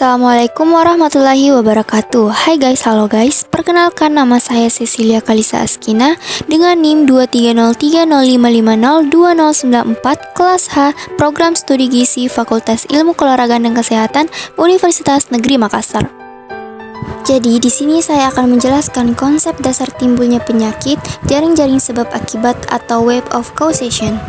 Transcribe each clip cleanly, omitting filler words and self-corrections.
Assalamualaikum warahmatullahi wabarakatuh. Hai guys, halo guys. Perkenalkan, nama saya Cecilia Kalisa Askina dengan NIM 23050502094 kelas H, Program Studi Gizi Fakultas Ilmu Keolahragaan dan Kesehatan Universitas Negeri Makassar. Jadi di sini saya akan menjelaskan konsep dasar timbulnya penyakit, jaring-jaring sebab akibat atau web of causation.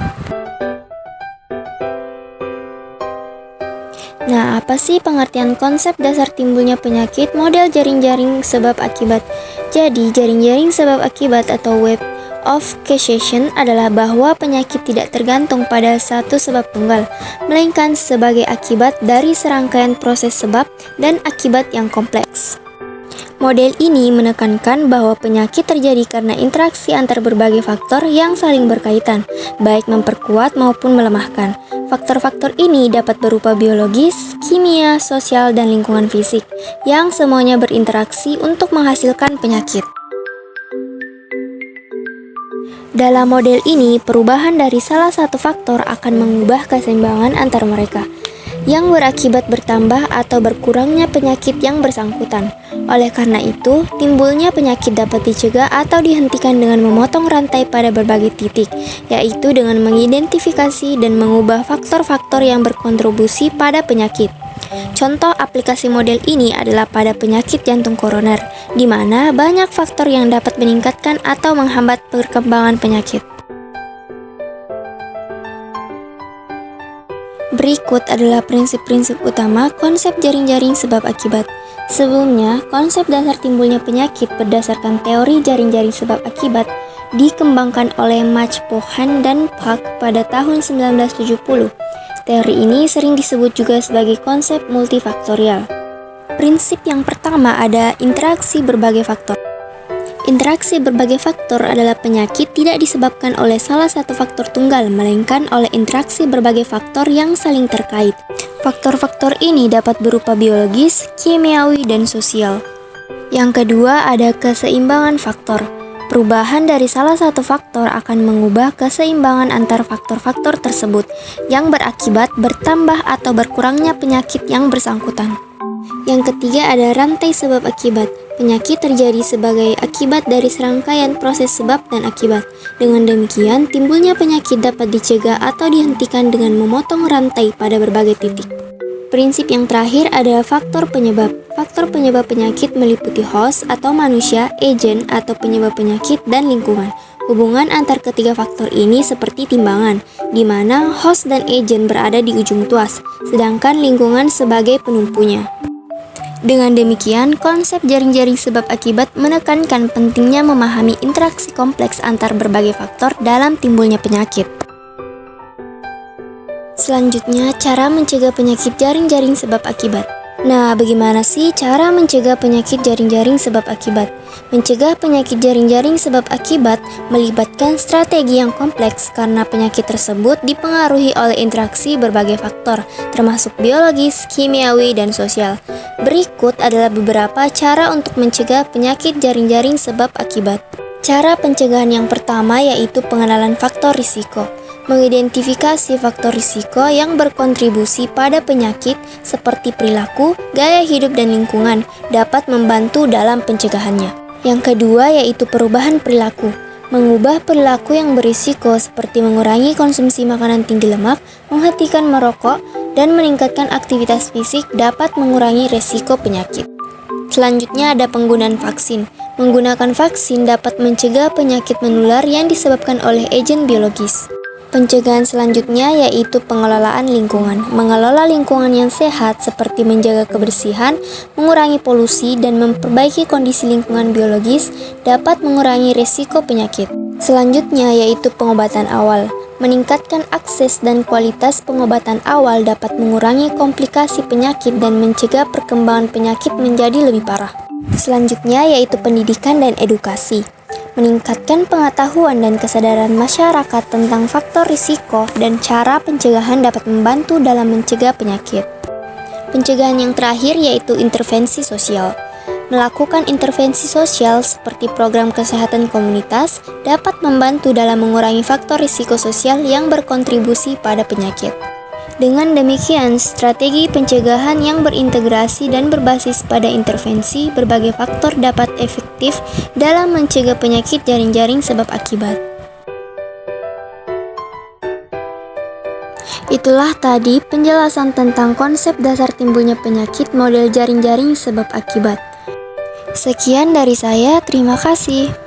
Nah, apa sih pengertian konsep dasar timbulnya penyakit model jaring-jaring sebab akibat? Jadi, jaring-jaring sebab akibat atau web of causation adalah bahwa penyakit tidak tergantung pada satu sebab tunggal, melainkan sebagai akibat dari serangkaian proses sebab dan akibat yang kompleks. Model ini menekankan bahwa penyakit terjadi karena interaksi antar berbagai faktor yang saling berkaitan, baik memperkuat maupun melemahkan. Faktor-faktor ini dapat berupa biologis, kimia, sosial, dan lingkungan fisik, yang semuanya berinteraksi untuk menghasilkan penyakit. Dalam model ini, perubahan dari salah satu faktor akan mengubah keseimbangan antar mereka, yang berakibat bertambah atau berkurangnya penyakit yang bersangkutan. Oleh karena itu, timbulnya penyakit dapat dicegah atau dihentikan dengan memotong rantai pada berbagai titik, yaitu dengan mengidentifikasi dan mengubah faktor-faktor yang berkontribusi pada penyakit. Contoh aplikasi model ini adalah pada penyakit jantung koroner, di mana banyak faktor yang dapat meningkatkan atau menghambat perkembangan penyakit. Berikut adalah prinsip-prinsip utama konsep jaring-jaring sebab akibat. Sebelumnya, konsep dasar timbulnya penyakit berdasarkan teori jaring-jaring sebab akibat dikembangkan oleh Max Pohan dan Park pada tahun 1970. Teori ini sering disebut juga sebagai konsep multifaktorial. Prinsip yang pertama ada interaksi berbagai faktor. Interaksi berbagai faktor adalah penyakit tidak disebabkan oleh salah satu faktor tunggal, melainkan oleh interaksi berbagai faktor yang saling terkait. Faktor-faktor ini dapat berupa biologis, kimiawi, dan sosial. Yang kedua ada keseimbangan faktor. Perubahan dari salah satu faktor akan mengubah keseimbangan antar faktor-faktor tersebut, yang berakibat bertambah atau berkurangnya penyakit yang bersangkutan. Yang ketiga ada rantai sebab akibat. Penyakit terjadi sebagai akibat dari serangkaian proses sebab dan akibat. Dengan demikian, timbulnya penyakit dapat dicegah atau dihentikan dengan memotong rantai pada berbagai titik. Prinsip yang terakhir adalah faktor penyebab. Faktor penyebab penyakit meliputi host atau manusia, agent atau penyebab penyakit, dan lingkungan. Hubungan antar ketiga faktor ini seperti timbangan, di mana host dan agent berada di ujung tuas, sedangkan lingkungan sebagai penumpunya. Dengan demikian, konsep jaring-jaring sebab akibat menekankan pentingnya memahami interaksi kompleks antar berbagai faktor dalam timbulnya penyakit. Selanjutnya, cara mencegah penyakit jaring-jaring sebab akibat. Nah, bagaimana sih cara mencegah penyakit jaring-jaring sebab akibat? Mencegah penyakit jaring-jaring sebab akibat melibatkan strategi yang kompleks karena penyakit tersebut dipengaruhi oleh interaksi berbagai faktor, termasuk biologis, kimiawi, dan sosial. Berikut adalah beberapa cara untuk mencegah penyakit jaring-jaring sebab akibat. Cara pencegahan yang pertama yaitu pengenalan faktor risiko. Mengidentifikasi faktor risiko yang berkontribusi pada penyakit seperti perilaku, gaya hidup, dan lingkungan dapat membantu dalam pencegahannya. Yang kedua yaitu perubahan perilaku. Mengubah perilaku yang berisiko seperti mengurangi konsumsi makanan tinggi lemak, menghentikan merokok, dan meningkatkan aktivitas fisik dapat mengurangi resiko penyakit. Selanjutnya ada penggunaan vaksin. Menggunakan vaksin dapat mencegah penyakit menular yang disebabkan oleh agen biologis. Pencegahan selanjutnya yaitu pengelolaan lingkungan. Mengelola lingkungan yang sehat seperti menjaga kebersihan, mengurangi polusi, dan memperbaiki kondisi lingkungan biologis dapat mengurangi risiko penyakit. Selanjutnya yaitu pengobatan awal. Meningkatkan akses dan kualitas pengobatan awal dapat mengurangi komplikasi penyakit dan mencegah perkembangan penyakit menjadi lebih parah. Selanjutnya yaitu pendidikan dan edukasi. Meningkatkan pengetahuan dan kesadaran masyarakat tentang faktor risiko dan cara pencegahan dapat membantu dalam mencegah penyakit. Pencegahan yang terakhir yaitu intervensi sosial. Melakukan intervensi sosial seperti program kesehatan komunitas dapat membantu dalam mengurangi faktor risiko sosial yang berkontribusi pada penyakit. Dengan demikian, strategi pencegahan yang berintegrasi dan berbasis pada intervensi berbagai faktor dapat efektif dalam mencegah penyakit jaring-jaring sebab akibat. Itulah tadi penjelasan tentang konsep dasar timbulnya penyakit model jaring-jaring sebab akibat. Sekian dari saya, terima kasih.